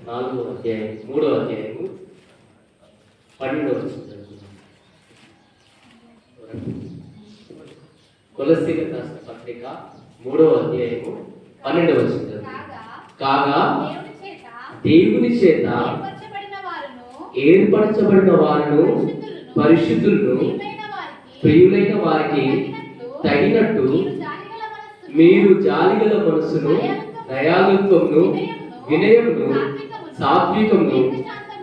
4వ అధ్యాయం 3వ అధ్యాయము 12వ వచనం చదువుకుందాం. కొలస్సీలకు రాసిన పత్రిక 3వ అధ్యాయము 12వ వచనం చదువుకుందాం. కాగా దేవుని చేత ఏర్పరచబడిన వారును పరిశుద్ధులను ప్రియులైన వారికి తగినట్టు మీరు జాలిగల మనస్సును, దయాళుత్వమును, వినయమును, సాత్వికమును,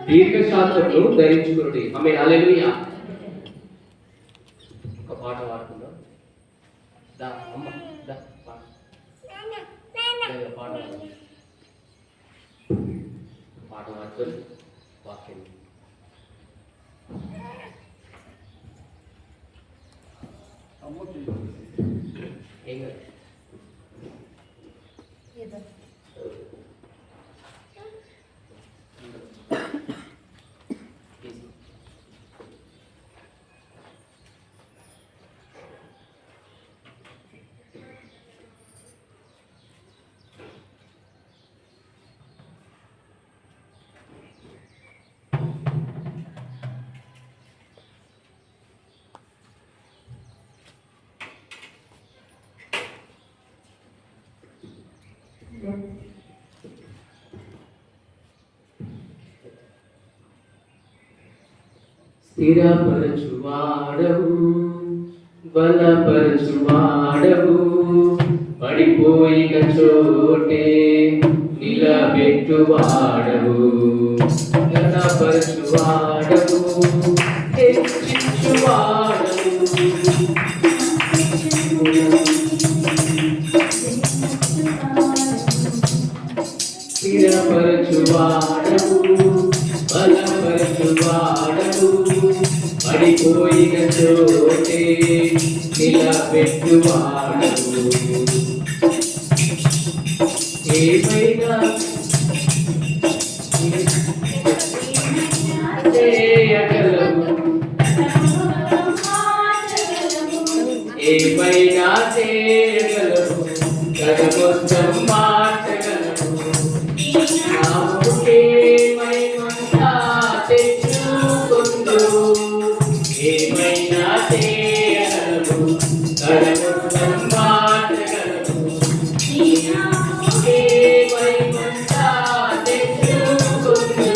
దీర్ఘశాంతమును ధరించుకునుడి. ఆమేన్. హల్లెలూయా. ఒక పాట పాడుకుందాం. దా అమ్మ దా పాట. పాట పాడుకొని వాక్యం ఏం కాదు. స్థిరపరచువాడవు, బలపరచువాడవు, పడిపోయిన చోటే నిలబెట్టువాడవు, ఘనపరచువాడవు, హెచ్చించువాడవు, స్థిరపరచువాడవు, బలపరచువాడవు, పడిపోయిన చోటే నిలబెట్టువాడవు. ఏమైనా చేయగలవు, ఏమైనా చేయగలవు, కథ మొత్తం మార్చగలవు. ఏమైనా తెచ్చుకుందు, ఏమైనా చేయగలవు, కథ మొత్తం మార్చగలవు. ఏమైనా తెచ్చుకుందు,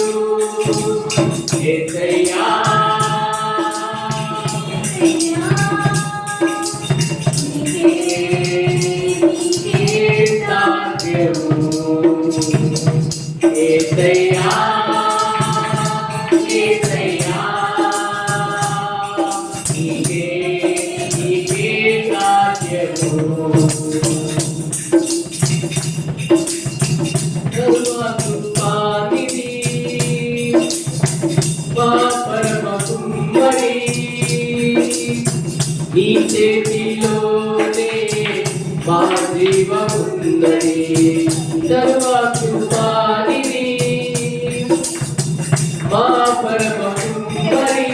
యేసయ్యా ఏసయ్యా ఏసయ్యా నీకే నీకే సాధ్యము. సర్వకృపానిధి మా పరమ కుమ్మరి, నీ చేతిలోనే మా జీవమున్నది. సర్వకృపానిధి మా పరమ కుమ్మరి,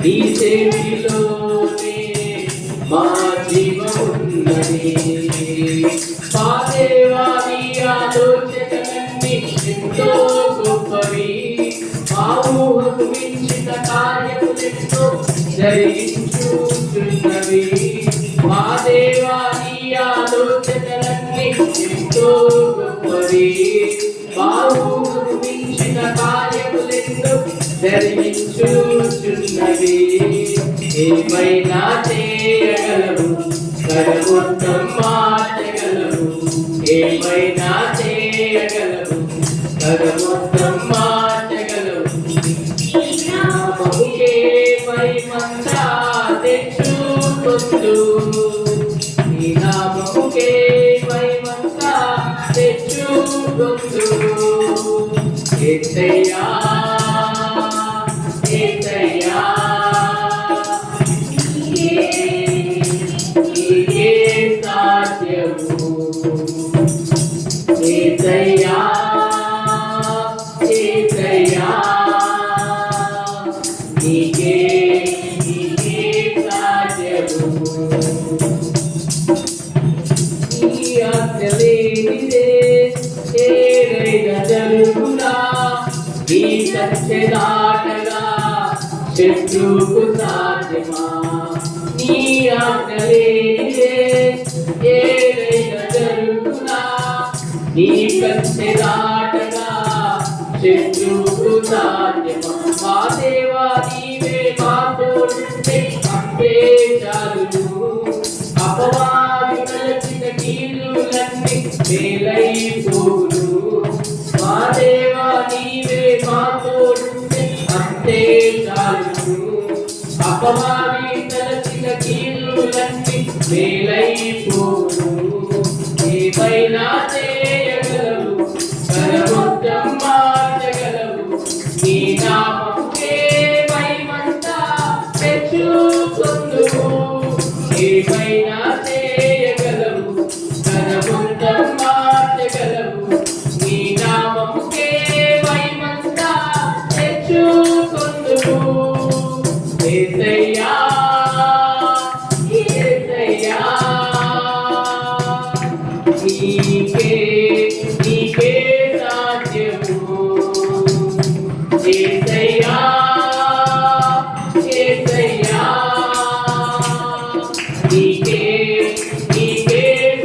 నీ చేతిలోనే మా జీవమున్నది. పాదేవాని ఆలోచనలన్నీ ఎంతో గొప్పవి, మా ఊహకు మించిన కార్యములెన్నో జరిగించుచున్నవి. మా దేవాని ఆలోచనలన్నీ ఎంతో గొప్పవి, మా ఊహకు మించిన కార్యములెన్నో జరిగించుచున్నవి. ఏమైనా చేయగలవు, కథ మొత్తం మార్చగలవు. ఏమైనా చేయగలవు, కథ మొత్తం మార్చగలవు. నామముకే మహిమంతా తెచ్చుకొందు, నీ నామముకే మహిమంతా తెచ్చుకొందు. యేసయ్యా యేసయ్యా నీకే సాధ్యము. యేసయ్యా యేసయ్యా నీకే నీకే సాధ్యము. నీ ఆజ్ఞ లేనిదే ఏదైనా జరుగునా, నీ కంచె దాటగా శత్రువుకు సాధ్యమా? నీ ఆజ్ఞ లేనిదే ఏదైనా జరుగునా, నీ కంచె దాటగా శత్రువుకు సాధ్యమా? మా దేవా నీవే మాతో అంతే చాలును, అపవాది తలచిన కీలులన్నీ మేలైపోవును. మా దేవా నీవే మాతో అంతే చాలును, అపవాది తలచిన కీలులన్నీ మేలైపోవును. ఏమైనా చేయగలవు, కరముద్రం మార్చగలవు, నీ నామముకే మహిమంతా తెచ్చుకొందుము. ఏమైనా చేయగలవు, కరముద్రం మార్చగలవు, నీ నామముకే మహిమంతా తెచ్చుకొందుము. యేసయ్యా యేసయ్యా నీకే నీకే సాధ్యము. యేసయ్యా యేసయ్యా నీకే నీకే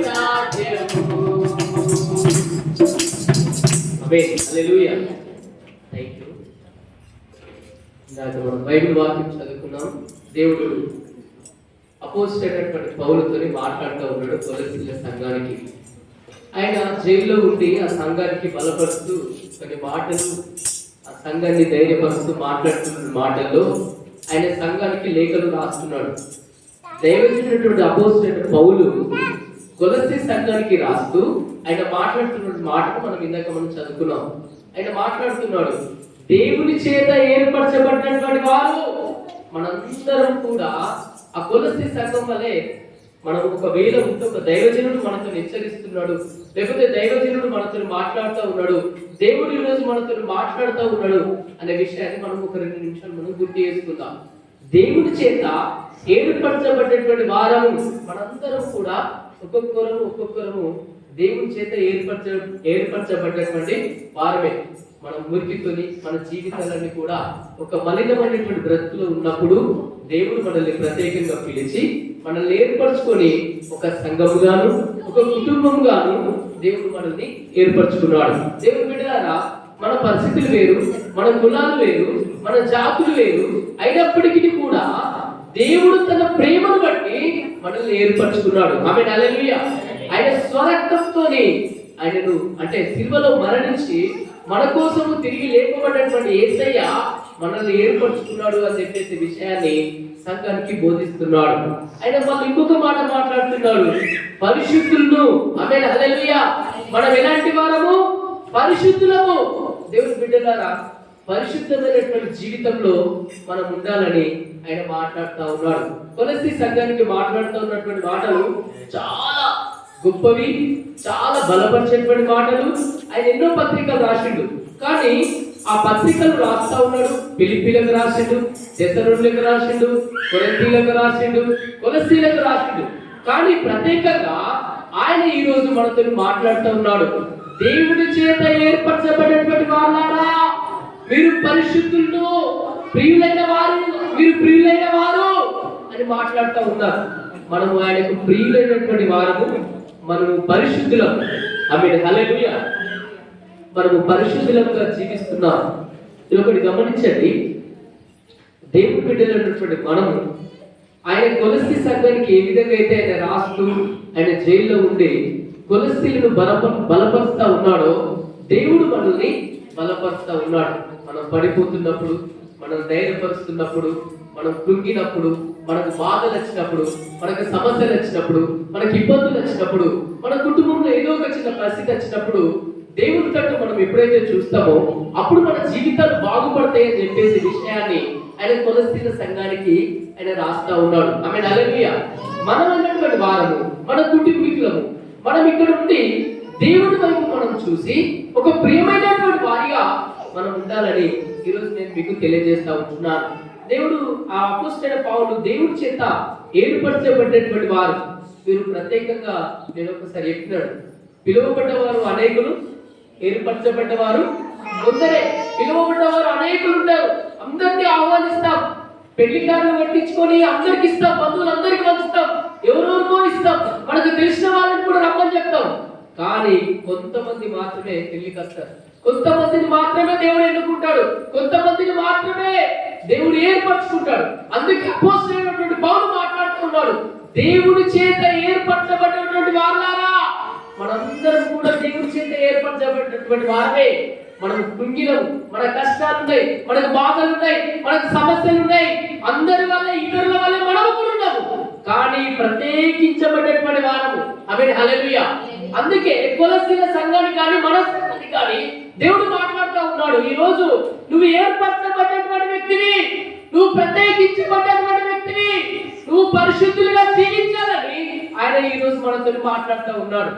సాధ్యము. ఆమేన్. హల్లెలూయా. థాంక్యూ. ఇందాక మనం బైబిల్ వాక్యం చదువుకున్నాం. దేవుడు అపోజిట్ పౌలుతోని మాట్లాడుతూ ఉన్నాడు కొలస్సీల సంఘానికి. ఆయన జైల్లో ఉండి ఆ సంఘానికి బలపరుస్తూ కొన్ని మాటలు, ఆ సంఘాన్ని ధైర్యపరుస్తూ మాట్లాడుతున్న మాటల్లో ఆయన సంఘానికి లేఖలు రాస్తున్నాడు. దైవజనుడైనటువంటి అపోజిట్ పౌలు కొలస్సీ సంఘానికి రాస్తూ ఆయన మాట్లాడుతున్న మాటను మనం చదువుకున్నాం. ఆయన మాట్లాడుతున్నాడు, దేవుని చేత ఏర్పరచబడినటువంటి వారు మనందరం కూడా ఆ కొలస్సీ సంఘం వలె మనం ఒకవేళ ఉంటే ఒక దైవజనుడు మనతో హెచ్చరిస్తున్నాడు, లేకపోతే దైవజనుడు మనతో మాట్లాడుతూ ఉన్నాడు, దేవుడు ఈరోజు మనతో మాట్లాడుతూ ఉన్నాడు అనే విషయాన్ని మనం ఒక 2 నిమిషాలు మనం గుర్తు చేసుకుందాం. దేవుని చేత ఏర్పరచబడినటువంటి వారము మనందరం కూడా ఒక్కొక్కరము దేవుని చేత ఏర్పరచబడినటువంటి వారమే. మనం మురికితోని మన జీవితాలన్నీ కూడా ఒక మలినమైనటువంటి బ్రతుకులో ఉన్నప్పుడు దేవుడు మనల్ని ప్రత్యేకంగా పిలిచి మనల్ని ఏర్పరచుకొని ఒక సంఘముగాను ఒక కుటుంబంగాను దేవుడు మనల్ని ఏర్పరచుకున్నాడు. దేవుడు బిడ్డలారా, మన పరిస్థితులు వేరు, మన కులాలు వేరు, మన జాతులు వేరు అయినప్పటికీ కూడా దేవుడు తన ప్రేమను బట్టి మనల్ని ఏర్పరచుకున్నాడు. ఆమేన్. హల్లెలూయా. ఆయన స్వరక్తంతోని ఆయనను అంటే సిలువలో మరణించి మన కోసము తిరిగి లేపబడినటువంటి యేసయ్య మనల్ని ఏర్పరచుకున్నాడు అని చెప్పేసి విషయాన్ని సంఘానికి బోధిస్తున్నాడు. ఆయన వాళ్ళు ఇంకొక మాట మాట్లాడుతున్నాడు, పరిశుద్ధులను. ఆమేన్. హల్లెలూయా. మనం ఎలాంటి వారము? పరిశుద్ధులము. దేవుని బిడ్డలారా, పరిశుద్ధమైనటువంటి జీవితంలో మనం ఉండాలని ఆయన మాట్లాడుతూ ఉన్నాడు. కొలస్సీ సంఘానికి మాట్లాడుతూ ఉన్నటువంటి మాటలు చాలా గొప్పవి, చాలా బలపరిచేటువంటి మాటలు. ఆయన ఎన్నో పత్రికలు రాసిండు, కానీ ఆ పత్రికలు రాస్తా ఉన్నాడు. ఫిలిప్పీలకు రాసిండు, తెస్సలోనికలకు రాసిండు, కొరింథీయులకు రాసిండు, కొలస్సీలకు రాసిండు. కానీ ప్రత్యేకంగా ఆయన ఈ రోజు మనతో మాట్లాడుతూ ఉన్నాడు, దేవుని చేత ఏర్పరచబడినటువంటి వాళ్ళారా, మీరు పరిశుద్ధులను, ప్రియులైన వారు, మీరు ప్రియులైన వారు అని మాట్లాడుతూ ఉన్నారు. మనము ఆయనకు ప్రియులైనటువంటి వారము, మనము పరిశుద్ధులం. ఆమేన్. హల్లెలూయా. మనము పరిశుద్ధులంగా జీవిస్తున్నాం. ఇది ఒకటి గమనించండి. దేవుని బిడ్డలైనటువంటి మనము ఆయన కొలస్సీ సంఘానికి ఏ విధంగా అయితే ఆయన రాస్తూ ఆయన జైల్లో ఉండి కొలస్సీలను బలపరుస్తా ఉన్నాడో, దేవుడు మనల్ని బలపరుస్తా ఉన్నాడు. మనం పడిపోతున్నప్పుడు, మనం ధైర్యపరుస్తున్నప్పుడు, మనం కృంగినప్పుడు, మనకు బాధలు వచ్చినప్పుడు, మనకు సమస్యలు వచ్చినప్పుడు, మనకు ఇబ్బందులు వచ్చినప్పుడు, మన కుటుంబంలో ఏదో ఒక చిన్న పరిస్థితి వచ్చినప్పుడు దేవుని తట్టు మనం ఎప్పుడైతే చూస్తామో అప్పుడు మన జీవితాలు బాగుపడతాయని చెప్పేసి విషయాన్ని ఆయన కొలస్సీ సంఘానికి ఆయన రాస్తా ఉన్నాడు. ఆమేన్. హల్లెలూయా. మనం అన్నటువంటి వారము, మన కుటుంబీకులము, మనం ఇక్కడ ఉండి దేవుడి వైపు మనం చూసి ఒక ప్రియమైనటువంటి వారిగా మనం ఉండాలని ఈరోజు నేను మీకు తెలియజేస్తా ఉంటున్నాను. దేవుడు ఆ అపోస్తలుడైన పౌలు దేవుడి చేత ఏర్పరచబడినటువంటి వారు, మీరు ప్రత్యేకంగా నేను ఒకసారి చెప్పినాడు, పిలువబడ్డవారు అనేకులు, ఏర్పరచబడ్డవారు కొందరే. పిలువబడ్డవారు అనేకులు ఉంటారు, అందరినీ ఆహ్వానిస్తాం, పెళ్లి కార్డులు పట్టించుకొని అందరికి ఇస్తాం, బంధువులందరికీ పంచుతాం, ఎవరెవరికో ఇస్తాం, మనకు తెలిసిన వాళ్ళని కూడా రమ్మని చెప్తాం. కానీ కొంతమంది మాత్రమే పెళ్లికి వస్తారు, కొంతమందిని మాత్రమే దేవుడు ఎన్నుకుంటాడు, కొంతమందిని మాత్రమే దేవుడు ఏర్పరచుకుంటాడు. అందుకే అపోస్తలుడైనటువంటి పౌలు మాట్లాడుతున్నాడు, దేవుడి చేత ఏర్పరచబడినటువంటి వారులారా, మనందరం కూడా దేవుడి చేత ఏర్పరచబడినటువంటి వారమే. మనం కుంగిలం, మన కష్టాలు ఉన్నాయి, మనకు బాధలు ఉన్నాయి, మనకు సమస్యలు ఉన్నాయి, అందరి వల్ల ఇతరుల వల్ల మనము కూడా ఉన్నాము, కానీ ప్రత్యేకించబడినటువంటి వారము. ఆమేన్, హల్లెలూయా. అందుకే కొలసీల సంఘాన్ని కానీ మన సంఘాన్ని కానీ దేవుడు మాట్లాడుతూ ఉన్నాడు, ఈ రోజు నువ్వు ఏర్పరచబడినటువంటి వ్యక్తివి, నువ్వు ప్రత్యేకించబడినటువంటి వ్యక్తివి, నువ్వు పరిశుద్ధులుగా జీవించాలని ఆయన ఈ రోజు మనతో మాట్లాడుతూ ఉన్నాడు.